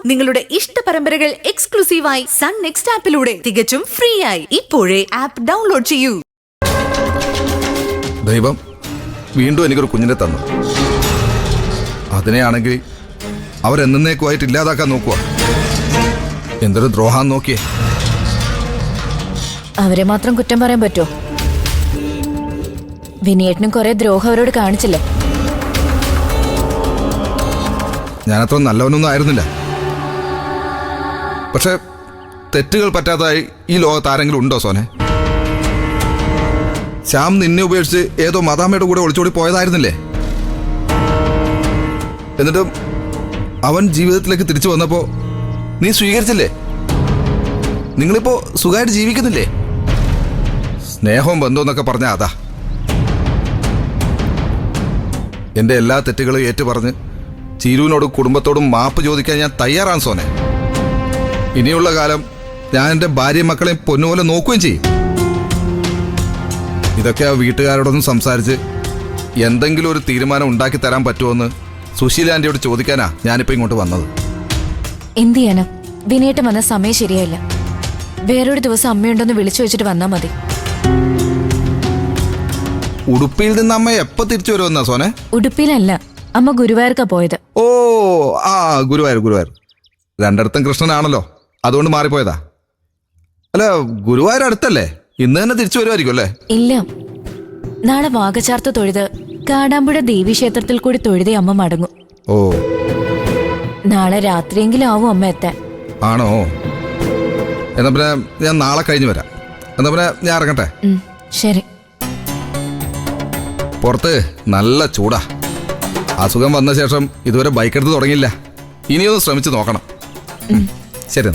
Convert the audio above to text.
നിങ്ങളുടെ ഇഷ്ട പരമ്പരകൾ എക്സ്ക്ലൂസീവായി സൺ നെക്സ്റ്റ് ആപ്പിലൂടെ തികച്ചും ഫ്രീ ആയി ഇപ്പോഴേ ആപ്പ് ഡൗൺലോഡ് ചെയ്യൂ. ദൈവം വീണ്ടും എനിക്കൊരു കുഞ്ഞിനെ തന്നു. അതിനെയാണെങ്കിൽ അവരെന്നേക്കുമായിട്ട് ഇല്ലാതാക്കാൻ നോക്കുക. എന്തൊരു ദ്രോഹാൻ നോക്കിയേ. അവരെ മാത്രം കുറ്റം പറയാൻ പറ്റുമോ? വിനിയേട്ടനും കുറെ ദ്രോഹം അവരോട് കാണിച്ചില്ലേ? ഞാനത്ര നല്ലവനൊന്നും ആയിരുന്നില്ല. പക്ഷെ തെറ്റുകൾ പറ്റാത്തതായി ഈ ലോകത്ത് ആരെങ്കിലും ഉണ്ടോ സോനെ? ശ്യാം നിന്നെ ഉപേക്ഷിച്ച് ഏതോ മദാമയുടെ കൂടെ ഒളിച്ചോടി പോയതായിരുന്നില്ലേ? എന്നിട്ടും അവൻ ജീവിതത്തിലേക്ക് തിരിച്ചു വന്നപ്പോ നീ സ്വീകരിച്ചില്ലേ? നിങ്ങളിപ്പോ സുഖമായിട്ട് ജീവിക്കുന്നില്ലേ? സ്നേഹവും ബന്ധവും എന്നൊക്കെ പറഞ്ഞാൽ അതാ. എൻ്റെ എല്ലാ തെറ്റുകളും ഏറ്റുപറഞ്ഞ് ചീരുവിനോടും കുടുംബത്തോടും മാപ്പ് ചോദിക്കാൻ ഞാൻ തയ്യാറാണ് സോനെ. ഇനിയുള്ള കാലം ഞാൻ എൻ്റെ ഭാര്യയും മക്കളെയും പൊന്നുപോലെ നോക്കുകയും ചെയ്യും. ഇതൊക്കെ ആ വീട്ടുകാരോടൊന്നും സംസാരിച്ച് എന്തെങ്കിലും ഒരു തീരുമാനം ഉണ്ടാക്കി തരാൻ പറ്റുമോയെന്ന് സുശീല ആൻറ്റിയോട് ചോദിക്കാനാ ഞാനിപ്പോൾ ഇങ്ങോട്ട് വന്നത്. എന്ത് ചെയ്യാനാ? വിനേട്ടം വന്ന സമയം ശരിയായില്ല. വേറൊരു ദിവസം അമ്മയുണ്ടെന്ന് വിളിച്ചു വെച്ചിട്ട് വന്നാൽ മതി. ഉടുപ്പിയിൽ നിന്ന് അമ്മ എപ്പോൾ തിരിച്ചു വരുമെന്നാ സോനെ? ഉടുപ്പിയിലല്ല, അമ്മ ഗുരുവായൂർക്കാ പോയത്. ഓ ആ ഗുരുവായൂർ. രണ്ടിടത്തും കൃഷ്ണനാണല്ലോ, അതുകൊണ്ട് മാറിപ്പോയതാ. അല്ല, ഗുരുവായൂർ അടുത്തല്ലേ? ഇന്ന് തന്നെ തിരിച്ചു വരുമായിരിക്കും അല്ലേ? ഇല്ല, നാളെ വാകചാർത്ത് തൊഴുത് കാടാമ്പുഴ ദേവീക്ഷേത്രത്തിൽ കൂടി തൊഴുതേ അമ്മ മടങ്ങും. ഓ, നാളെ രാത്രിയെങ്കിലും ആവും അമ്മ എത്താൻ. ആണോ? എന്നാ പിന്നെ ഞാൻ നാളെ കഴിഞ്ഞ് വരാം. എന്നാ പിന്നെ ഞാൻ ഇറങ്ങട്ടെ. ശരി. പുറത്ത് നല്ല ചൂടാ. അസുഖം വന്ന ശേഷം ഇതുവരെ ബൈക്ക് എടുത്ത് തുടങ്ങിയില്ല. ഇനിയൊന്ന് ശ്രമിച്ചു നോക്കണം. ശരി.